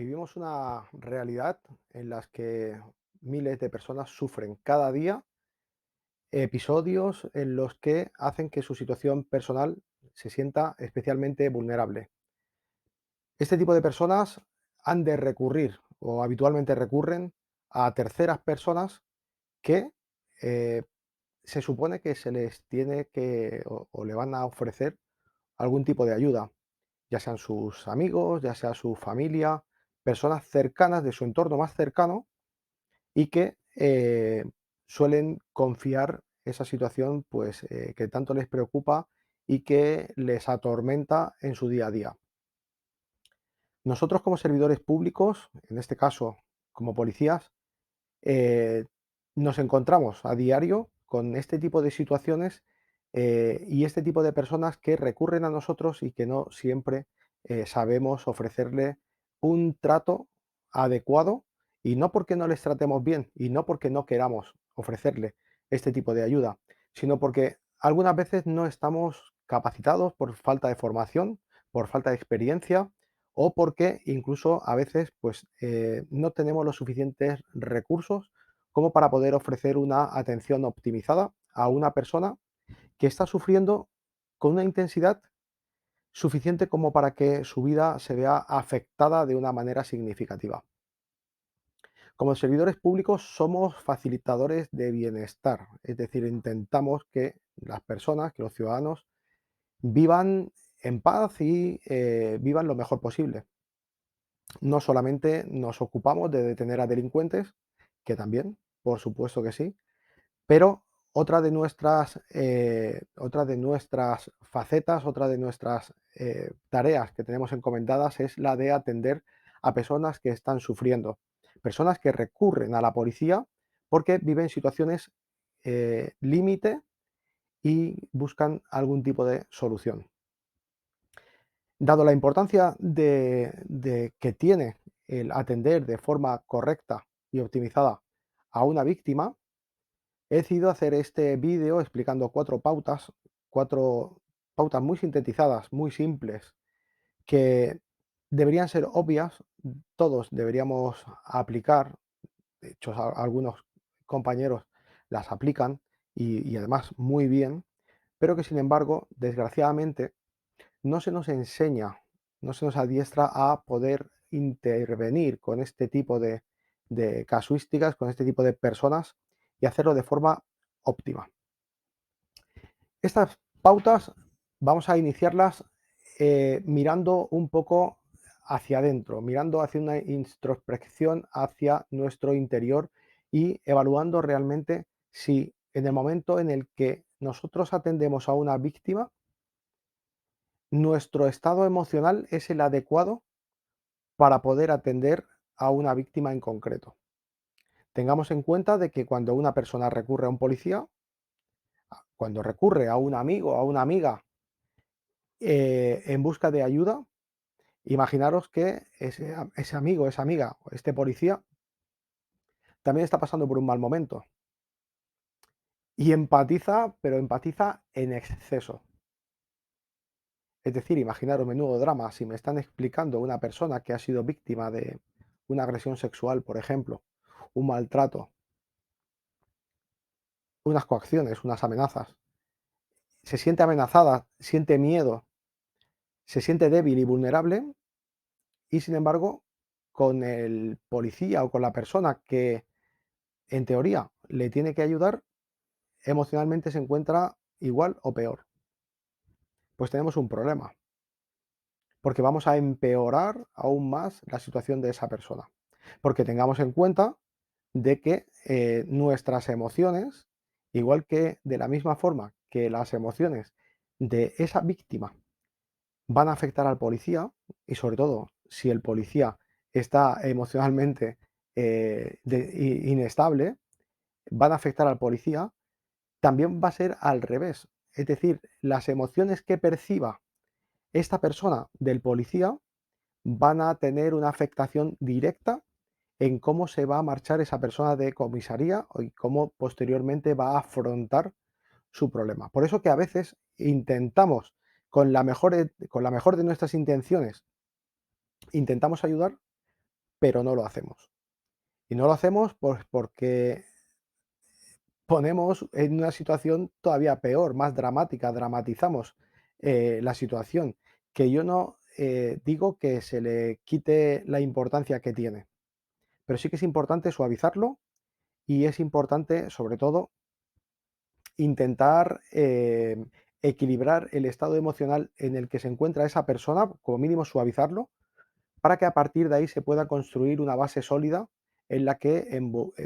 Vivimos una realidad en las que miles de personas sufren cada día episodios en los que hacen que su situación personal se sienta especialmente vulnerable. Este tipo de personas han de recurrir o habitualmente recurren a terceras personas que eh, se supone que se les tiene que o le van a ofrecer algún tipo de ayuda, ya sean sus amigos, ya sea su familia, personas cercanas de su entorno más cercano y que suelen confiar esa situación pues que tanto les preocupa y que les atormenta en su día a día. Nosotros como servidores públicos, en este caso como policías, eh, nos encontramos a diario con este tipo de situaciones y este tipo de personas que recurren a nosotros y que no siempre sabemos ofrecerle un trato adecuado, y no porque no les tratemos bien y no porque no queramos ofrecerle este tipo de ayuda, sino porque algunas veces no estamos capacitados por falta de formación, por falta de experiencia o porque incluso a veces pues no tenemos los suficientes recursos como para poder ofrecer una atención optimizada a una persona que está sufriendo con una intensidad suficiente como para que su vida se vea afectada de una manera significativa. Como servidores públicos somos facilitadores de bienestar, es decir, intentamos que las personas, que los ciudadanos vivan en paz y vivan lo mejor posible. No solamente nos ocupamos de detener a delincuentes, que también, por supuesto que sí, pero otra de nuestras facetas, otra de nuestras tareas que tenemos encomendadas es la de atender a personas que están sufriendo, personas que recurren a la policía porque viven situaciones límite y buscan algún tipo de solución. Dado la importancia de que tiene el atender de forma correcta y optimizada a una víctima, he decidido hacer este vídeo explicando cuatro pautas muy sintetizadas, muy simples, que deberían ser obvias, todos deberíamos aplicar, de hecho algunos compañeros las aplican y además muy bien, pero que sin embargo, desgraciadamente, no se nos enseña, no se nos adiestra a poder intervenir con este tipo de casuísticas, con este tipo de personas y hacerlo de forma óptima. Estas pautas vamos a iniciarlas mirando un poco hacia adentro, mirando hacia una introspección hacia nuestro interior y evaluando realmente si en el momento en el que nosotros atendemos a una víctima, nuestro estado emocional es el adecuado para poder atender a una víctima en concreto. Tengamos en cuenta de que cuando una persona recurre a un policía, cuando recurre a un amigo, a una amiga, en busca de ayuda, imaginaros que ese amigo, esa amiga, este policía, también está pasando por un mal momento y empatiza, pero empatiza en exceso. Es decir, imaginaros menudo drama si me están explicando una persona que ha sido víctima de una agresión sexual, por ejemplo, un maltrato, unas coacciones, unas amenazas. Se siente amenazada, siente miedo, se siente débil y vulnerable y sin embargo, con el policía o con la persona que en teoría le tiene que ayudar, emocionalmente se encuentra igual o peor. Pues tenemos un problema, porque vamos a empeorar aún más la situación de esa persona. Porque tengamos en cuenta de que nuestras emociones, igual que de la misma forma que las emociones de esa víctima van a afectar al policía, y sobre todo si el policía está emocionalmente inestable, van a afectar al policía, también va a ser al revés. Es decir, las emociones que perciba esta persona del policía van a tener una afectación directa en cómo se va a marchar esa persona de comisaría y cómo posteriormente va a afrontar su problema. Por eso que a veces intentamos, con la mejor de nuestras intenciones, intentamos ayudar, pero no lo hacemos. Y no lo hacemos pues porque ponemos en una situación todavía peor, más dramática, dramatizamos la situación, que yo no digo que se le quite la importancia que tiene, pero sí que es importante suavizarlo y es importante, sobre todo, intentar equilibrar el estado emocional en el que se encuentra esa persona, como mínimo suavizarlo, para que a partir de ahí se pueda construir una base sólida en la que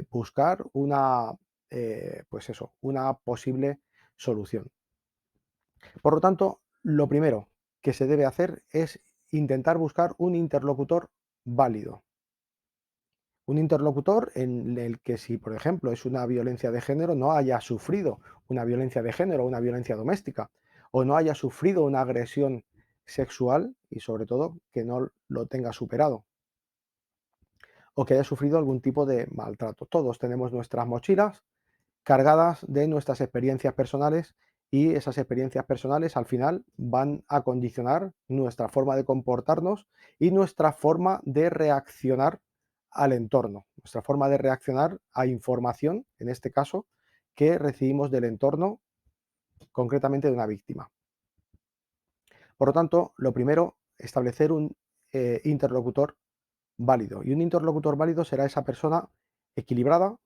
buscar una, pues eso, una posible solución. Por lo tanto, lo primero que se debe hacer es intentar buscar un interlocutor válido. Un interlocutor en el que si, por ejemplo, es una violencia de género, no haya sufrido una violencia de género o una violencia doméstica, o no haya sufrido una agresión sexual y sobre todo que no lo tenga superado o que haya sufrido algún tipo de maltrato. Todos tenemos nuestras mochilas cargadas de nuestras experiencias personales y esas experiencias personales al final van a condicionar nuestra forma de comportarnos y nuestra forma de reaccionar al entorno, nuestra forma de reaccionar a información, en este caso, que recibimos del entorno, concretamente de una víctima. Por lo tanto, lo primero, establecer un interlocutor válido. Y un interlocutor válido será esa persona equilibrada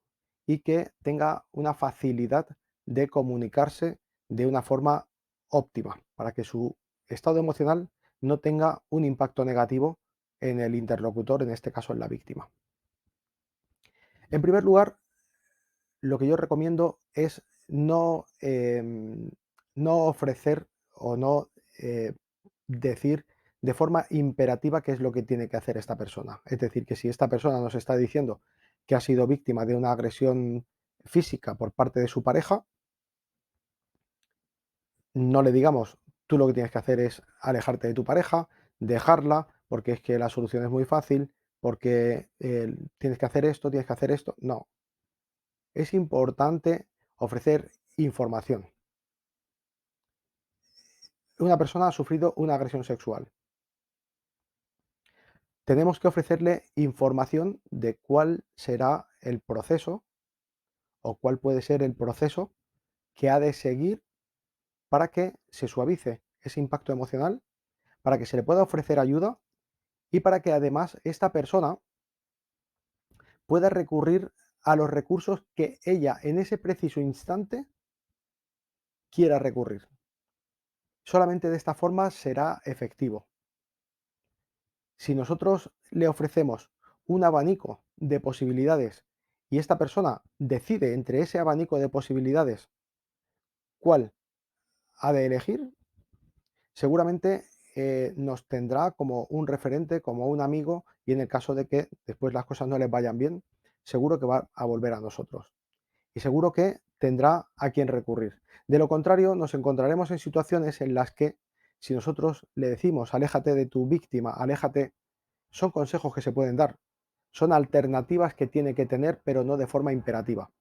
y que tenga una facilidad de comunicarse de una forma óptima, para que su estado emocional no tenga un impacto negativo en el interlocutor, en este caso en la víctima. En primer lugar, lo que yo recomiendo es no ofrecer o no decir de forma imperativa qué es lo que tiene que hacer esta persona. Es decir, que si esta persona nos está diciendo que ha sido víctima de una agresión física por parte de su pareja, no le digamos, tú lo que tienes que hacer es alejarte de tu pareja, dejarla, porque es que la solución es muy fácil, porque tienes que hacer esto, tienes que hacer esto. No, es importante ofrecer información. Una persona ha sufrido una agresión sexual. Tenemos que ofrecerle información de cuál será el proceso o cuál puede ser el proceso que ha de seguir para que se suavice ese impacto emocional, para que se le pueda ofrecer ayuda y para que además esta persona pueda recurrir a los recursos que ella en ese preciso instante quiera recurrir. Solamente de esta forma será efectivo. Si nosotros le ofrecemos un abanico de posibilidades y esta persona decide entre ese abanico de posibilidades cuál ha de elegir, seguramente nos tendrá como un referente, como un amigo, y en el caso de que después las cosas no les vayan bien, seguro que va a volver a nosotros. Y seguro que tendrá a quien recurrir. De lo contrario, nos encontraremos en situaciones en las que si nosotros le decimos, aléjate de tu víctima, aléjate, son consejos que se pueden dar, son alternativas que tiene que tener, pero no de forma imperativa.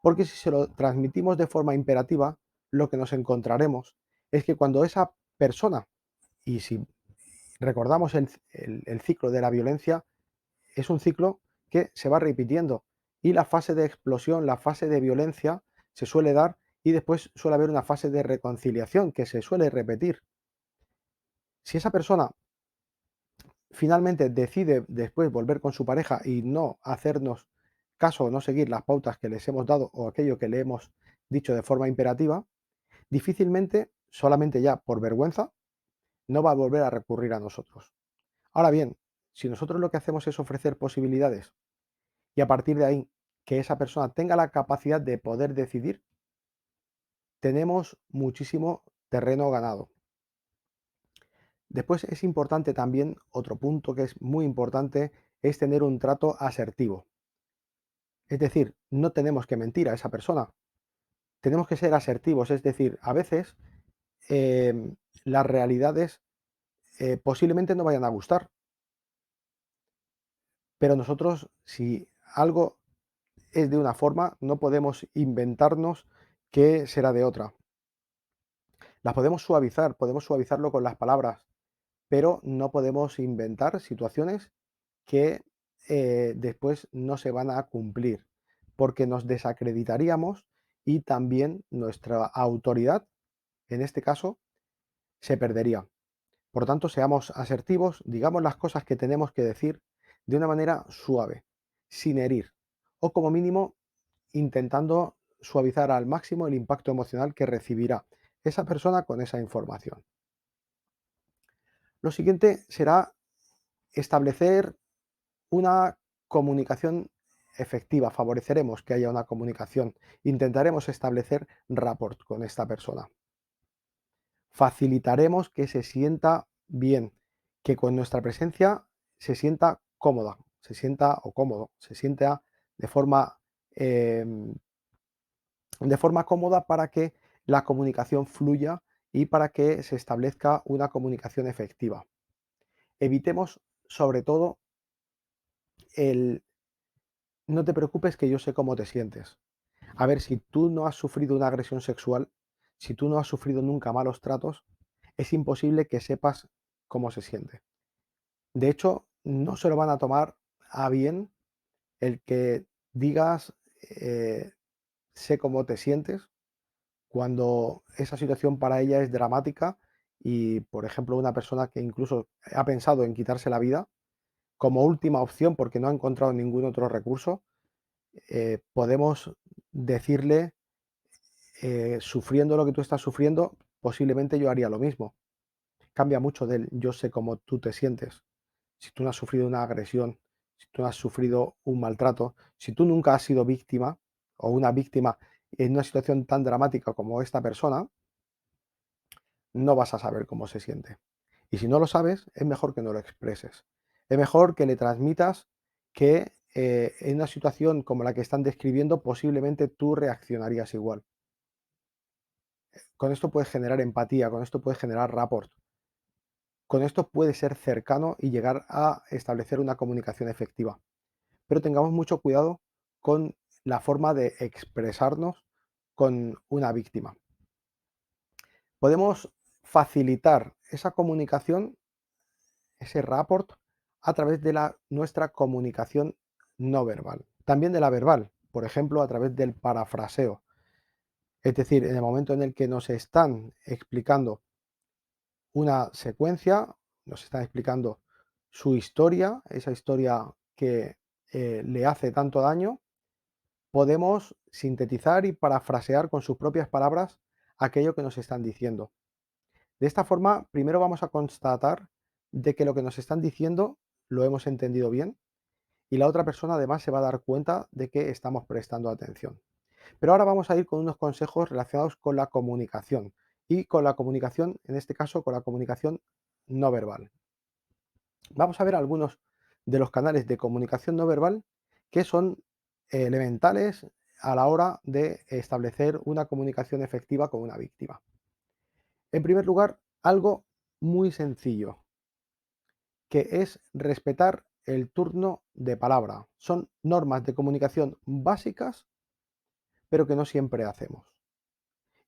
Porque si se lo transmitimos de forma imperativa, lo que nos encontraremos es que cuando esa persona, y si recordamos el ciclo de la violencia, es un ciclo que se va repitiendo y la fase de explosión, la fase de violencia se suele dar y después suele haber una fase de reconciliación que se suele repetir. Si esa persona finalmente decide después volver con su pareja y no hacernos caso o no seguir las pautas que les hemos dado o aquello que le hemos dicho de forma imperativa, difícilmente, solamente ya por vergüenza, no va a volver a recurrir a nosotros. Ahora bien, si nosotros lo que hacemos es ofrecer posibilidades y a partir de ahí que esa persona tenga la capacidad de poder decidir, tenemos muchísimo terreno ganado. Después es importante también, otro punto que es muy importante, es tener un trato asertivo. Es decir, no tenemos que mentir a esa persona, tenemos que ser asertivos, es decir, a veces las realidades posiblemente no vayan a gustar, pero nosotros si algo es de una forma, no podemos inventarnos que será de otra. Las podemos suavizarlo con las palabras, pero no podemos inventar situaciones que después no se van a cumplir, porque nos desacreditaríamos y también nuestra autoridad, en este caso, se perdería. Por tanto, seamos asertivos, digamos las cosas que tenemos que decir de una manera suave, sin herir, o como mínimo intentando suavizar al máximo el impacto emocional que recibirá esa persona con esa información. Lo siguiente será establecer una comunicación efectiva. Favoreceremos que haya una comunicación. Intentaremos establecer rapport con esta persona. Facilitaremos que se sienta bien, que con nuestra presencia se sienta cómoda, se sienta o cómodo, se sienta de forma, em, de forma cómoda para que la comunicación fluya y para que se establezca una comunicación efectiva. Evitemos sobre todo el no te preocupes que yo sé cómo te sientes. A ver, si tú no has sufrido una agresión sexual, si tú no has sufrido nunca malos tratos, es imposible que sepas cómo se siente. De hecho, no se lo van a tomar a bien el que digas, sé cómo te sientes, cuando esa situación para ella es dramática y, por ejemplo, una persona que incluso ha pensado en quitarse la vida como última opción porque no ha encontrado ningún otro recurso, podemos decirle, sufriendo lo que tú estás sufriendo, posiblemente yo haría lo mismo. Cambia mucho del yo sé cómo tú te sientes. Si tú no has sufrido una agresión, si tú no has sufrido un maltrato, si tú nunca has sido víctima o una víctima en una situación tan dramática como esta persona, no vas a saber cómo se siente. Y si no lo sabes, es mejor que no lo expreses. Es mejor que le transmitas que en una situación como la que están describiendo, posiblemente tú reaccionarías igual. Con esto puedes generar empatía, con esto puedes generar rapport, con esto puedes ser cercano y llegar a establecer una comunicación efectiva. Pero tengamos mucho cuidado con la forma de expresarnos con una víctima. Podemos facilitar esa comunicación, ese rapport, a través de nuestra comunicación no verbal. También de la verbal, por ejemplo, a través del parafraseo. Es decir, en el momento en el que nos están explicando una secuencia, nos están explicando su historia, esa historia que le hace tanto daño, podemos sintetizar y parafrasear con sus propias palabras aquello que nos están diciendo. De esta forma, primero vamos a constatar de que lo que nos están diciendo lo hemos entendido bien y la otra persona además se va a dar cuenta de que estamos prestando atención. Pero ahora vamos a ir con unos consejos relacionados con la comunicación y con la comunicación, en este caso, con la comunicación no verbal. Vamos a ver algunos de los canales de comunicación no verbal que son elementales a la hora de establecer una comunicación efectiva con una víctima. En primer lugar, algo muy sencillo, que es respetar el turno de palabra. Son normas de comunicación básicas, pero que no siempre hacemos.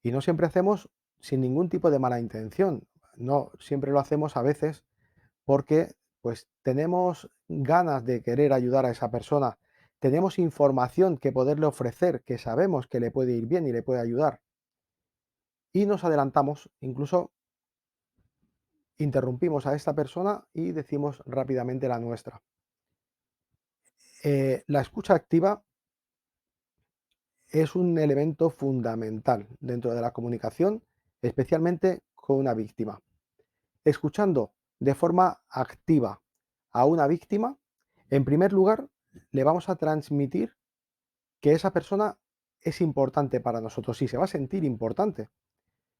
Y no siempre hacemos sin ningún tipo de mala intención. No siempre lo hacemos a veces porque pues tenemos ganas de querer ayudar a esa persona. Tenemos información que poderle ofrecer, que sabemos que le puede ir bien y le puede ayudar. Y nos adelantamos, incluso interrumpimos a esta persona y decimos rápidamente la nuestra. La escucha activa es un elemento fundamental dentro de la comunicación, especialmente con una víctima. Escuchando de forma activa a una víctima, en primer lugar, le vamos a transmitir que esa persona es importante para nosotros y se va a sentir importante.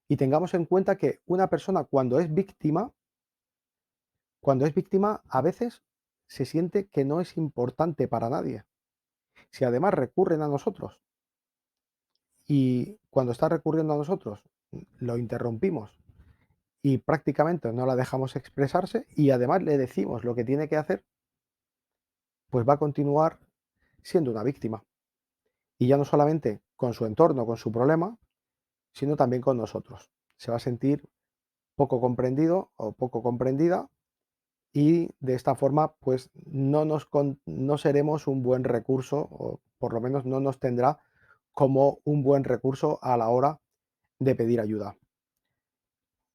Y tengamos en cuenta que una persona cuando es víctima, a veces se siente que no es importante para nadie. Si además recurren a nosotros y cuando está recurriendo a nosotros lo interrumpimos y prácticamente no la dejamos expresarse y además le decimos lo que tiene que hacer, pues va a continuar siendo una víctima. Y ya no solamente con su entorno, con su problema, sino también con nosotros. Se va a sentir poco comprendido o poco comprendida y de esta forma pues no seremos un buen recurso, o por lo menos no nos tendrá como un buen recurso a la hora de pedir ayuda.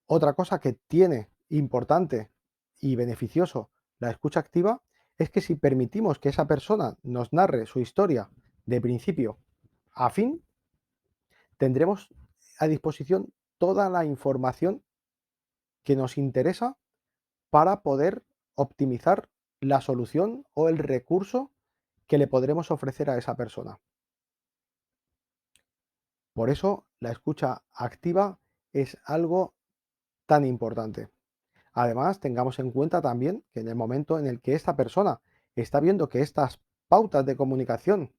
Otra cosa que tiene importante y beneficioso la escucha activa es que si permitimos que esa persona nos narre su historia de principio a fin, tendremos a disposición toda la información que nos interesa para poder optimizar la solución o el recurso que le podremos ofrecer a esa persona. Por eso la escucha activa es algo tan importante. Además, tengamos en cuenta también que en el momento en el que esta persona está viendo que estas pautas de comunicación,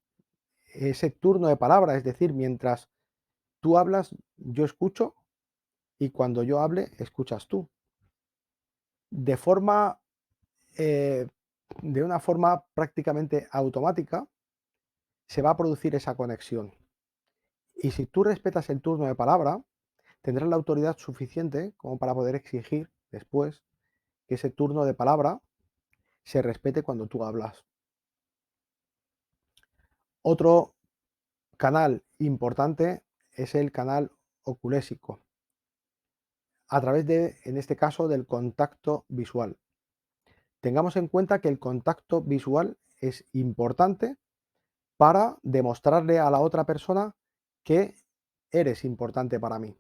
ese turno de palabra, es decir, mientras tú hablas, yo escucho y cuando yo hable, escuchas tú. De forma, eh, de una forma prácticamente automática, se va a producir esa conexión. Y si tú respetas el turno de palabra, tendrás la autoridad suficiente como para poder exigir después que ese turno de palabra se respete cuando tú hablas. Otro canal importante es el canal oculésico, a través de, en este caso, del contacto visual. Tengamos en cuenta que el contacto visual es importante para demostrarle a la otra persona que eres importante para mí.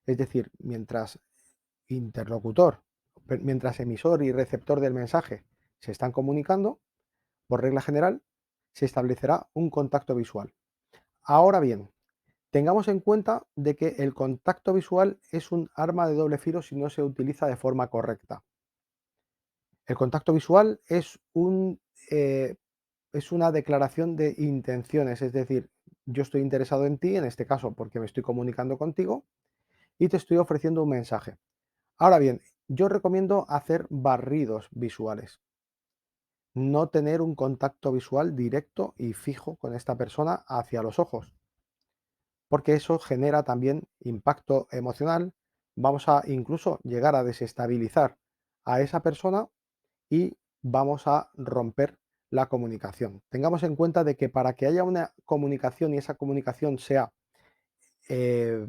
Es decir, mientras interlocutor, mientras emisor y receptor del mensaje se están comunicando, por regla general, se establecerá un contacto visual. Ahora bien, tengamos en cuenta de que el contacto visual es un arma de doble filo si no se utiliza de forma correcta. El contacto visual eh, es una declaración de intenciones, es decir, yo estoy interesado en ti, en este caso porque me estoy comunicando contigo y te estoy ofreciendo un mensaje. Ahora bien, yo recomiendo hacer barridos visuales, no tener un contacto visual directo y fijo con esta persona hacia los ojos, porque eso genera también impacto emocional. Vamos a incluso llegar a desestabilizar a esa persona y vamos a romper la comunicación. Tengamos en cuenta de que para que haya una comunicación y esa comunicación sea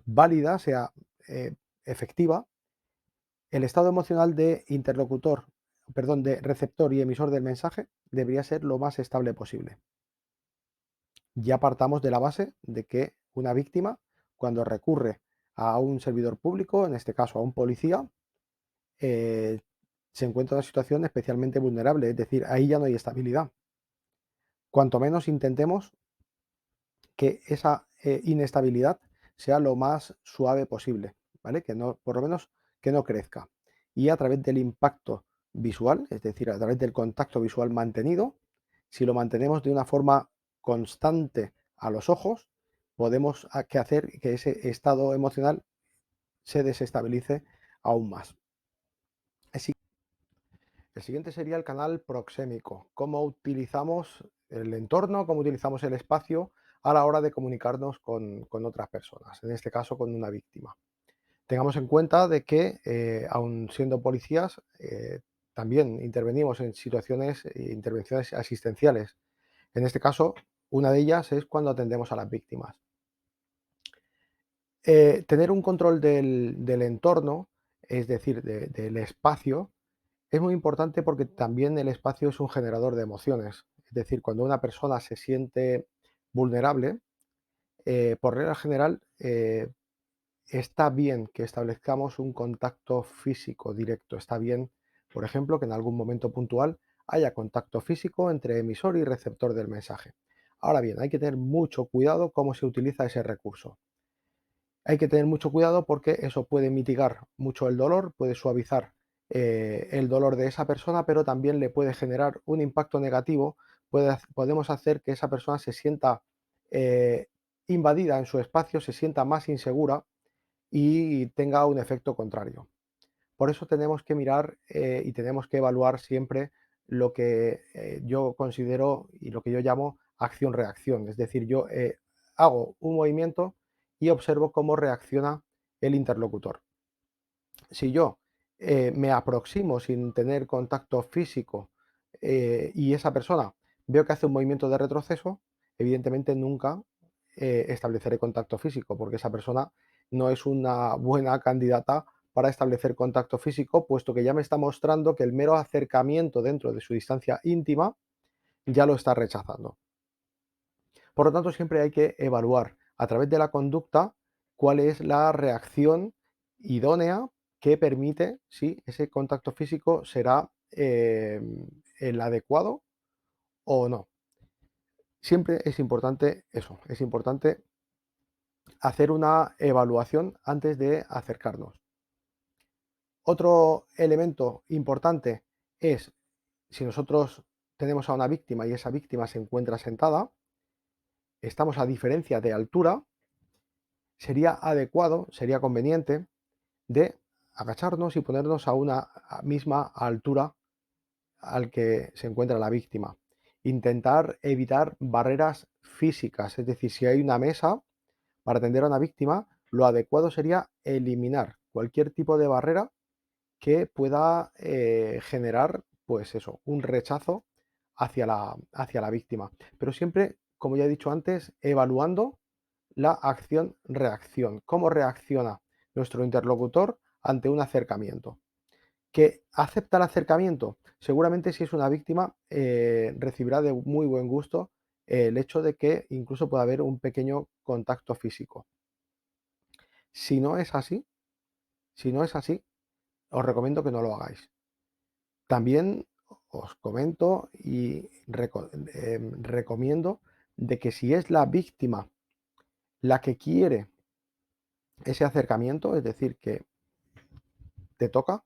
válida, sea eh, efectiva, el estado emocional de interlocutor, perdón, de receptor y emisor del mensaje debería ser lo más estable posible. Ya partamos de la base de que una víctima, cuando recurre a un servidor público, en este caso a un policía, eh, se encuentra en una situación especialmente vulnerable, es decir, ahí ya no hay estabilidad. Cuanto menos intentemos que esa inestabilidad sea lo más suave posible, ¿vale? Que no, por lo menos que no crezca. Y a través del impacto visual, es decir, a través del contacto visual mantenido, si lo mantenemos de una forma constante a los ojos, podemos hacer que ese estado emocional se desestabilice aún más. El siguiente sería el canal proxémico, cómo utilizamos el entorno, cómo utilizamos el espacio a la hora de comunicarnos con otras personas, en este caso con una víctima. Tengamos en cuenta de que, aun siendo policías, también intervenimos en situaciones, intervenciones asistenciales. En este caso, una de ellas es cuando atendemos a las víctimas. Tener un control del entorno, es decir, del espacio, es muy importante porque también el espacio es un generador de emociones. Es decir, cuando una persona se siente vulnerable, por regla general, está bien que establezcamos un contacto físico directo. Está bien, por ejemplo, que en algún momento puntual haya contacto físico entre emisor y receptor del mensaje. Ahora bien, hay que tener mucho cuidado cómo se utiliza ese recurso. Hay que tener mucho cuidado porque eso puede mitigar mucho el dolor, puede suavizar el dolor de esa persona, pero también le puede generar un impacto negativo. Podemos hacer que esa persona se sienta eh, invadida en su espacio, se sienta más insegura y tenga un efecto contrario. Por eso tenemos que mirar y tenemos que evaluar siempre lo que yo considero y lo que yo llamo acción-reacción. Es decir, yo hago un movimiento y observo cómo reacciona el interlocutor. Si yo me aproximo sin tener contacto físico, y esa persona veo que hace un movimiento de retroceso, evidentemente nunca estableceré contacto físico, porque esa persona no es una buena candidata para establecer contacto físico, puesto que ya me está mostrando que el mero acercamiento dentro de su distancia íntima ya lo está rechazando. Por lo tanto, siempre hay que evaluar a través de la conducta cuál es la reacción idónea que permite si ese contacto físico será el adecuado o no. Siempre es importante eso, es importante hacer una evaluación antes de acercarnos. Otro elemento importante es si nosotros tenemos a una víctima y esa víctima se encuentra sentada, estamos a diferencia de altura, sería adecuado, sería conveniente de agacharnos y ponernos a una misma altura al que se encuentra la víctima. Intentar evitar barreras físicas, es decir, si hay una mesa para atender a una víctima, lo adecuado sería eliminar cualquier tipo de barrera que pueda generar, pues eso, un rechazo hacia la víctima. Pero siempre, como ya he dicho antes, evaluando la acción-reacción. ¿Cómo reacciona nuestro interlocutor ante un acercamiento? ¿Que acepta el acercamiento? Seguramente si es una víctima recibirá de muy buen gusto el hecho de que incluso pueda haber un pequeño contacto físico. Si no es así, si no es así, os recomiendo que no lo hagáis. También os comento y recomiendo de que si es la víctima la que quiere ese acercamiento, es decir, que te toca,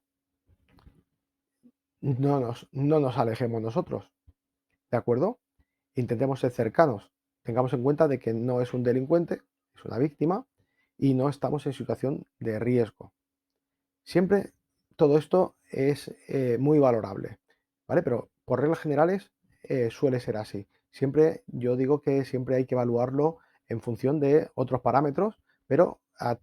no nos alejemos nosotros, ¿de acuerdo? Intentemos ser cercanos. Tengamos en cuenta de que no es un delincuente, es una víctima y no estamos en situación de riesgo. Siempre todo esto es muy valorable, ¿vale? Pero por reglas generales suele ser así. Siempre yo digo que siempre hay que evaluarlo en función de otros parámetros, pero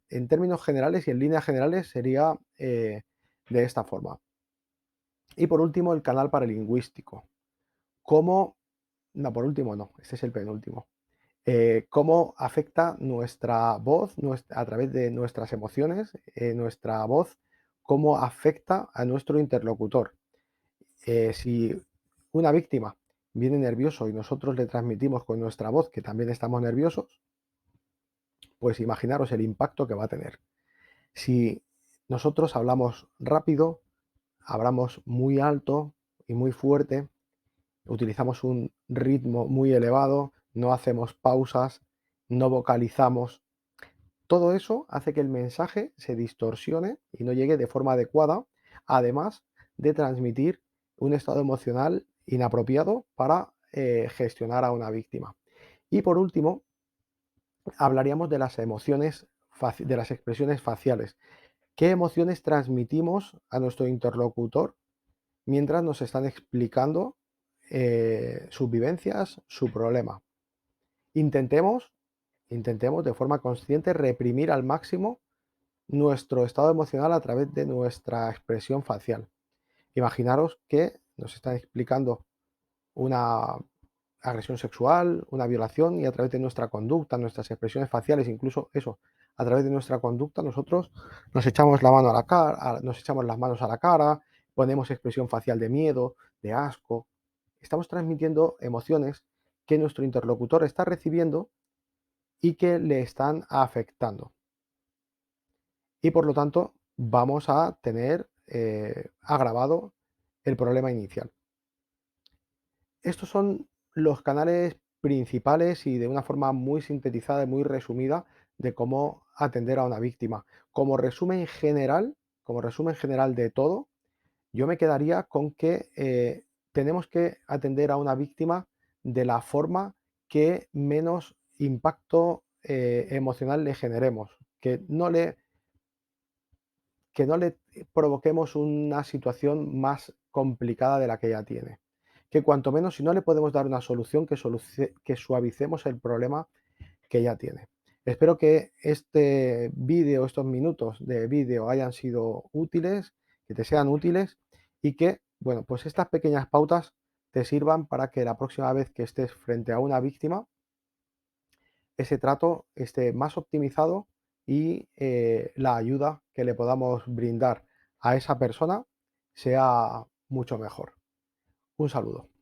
en términos generales y en líneas generales sería de esta forma. Y por último, el canal paralingüístico. ¿Cómo? No, por último no, este es el penúltimo. Cómo afecta nuestra voz a través de nuestras emociones, nuestra voz, cómo afecta a nuestro interlocutor. Si una víctima viene nervioso y nosotros le transmitimos con nuestra voz que también estamos nerviosos, pues imaginaros el impacto que va a tener. Si nosotros hablamos rápido, hablamos muy alto y muy fuerte, utilizamos un ritmo muy elevado, no hacemos pausas, no vocalizamos. Todo eso hace que el mensaje se distorsione y no llegue de forma adecuada, además de transmitir un estado emocional inapropiado para gestionar a una víctima. Y por último, hablaríamos de las emociones, de las expresiones faciales. ¿Qué emociones transmitimos a nuestro interlocutor mientras nos están explicando sus vivencias, su problema? Intentemos, intentemos de forma consciente reprimir al máximo nuestro estado emocional a través de nuestra expresión facial. Imaginaros que nos están explicando una agresión sexual, una violación y a través de nuestra conducta, nuestras expresiones faciales, incluso eso, a través de nuestra conducta nosotros nos echamos la mano a la cara, nos echamos las manos a la cara, ponemos expresión facial de miedo, de asco. Estamos transmitiendo emociones que nuestro interlocutor está recibiendo y que le están afectando. Y por lo tanto vamos a tener agravado el problema inicial. Estos son los canales principales y de una forma muy sintetizada y muy resumida de cómo atender a una víctima. Como resumen general de todo, yo me quedaría con que tenemos que atender a una víctima de la forma que menos impacto emocional le generemos, que no le provoquemos una situación más complicada de la que ya tiene. Que cuanto menos, si no le podemos dar una solución, que suavicemos el problema que ya tiene. Espero que este vídeo, estos minutos de vídeo hayan sido útiles, que te sean útiles y que, bueno, pues estas pequeñas pautas te sirvan para que la próxima vez que estés frente a una víctima, ese trato esté más optimizado y la ayuda que le podamos brindar a esa persona sea mucho mejor. Un saludo.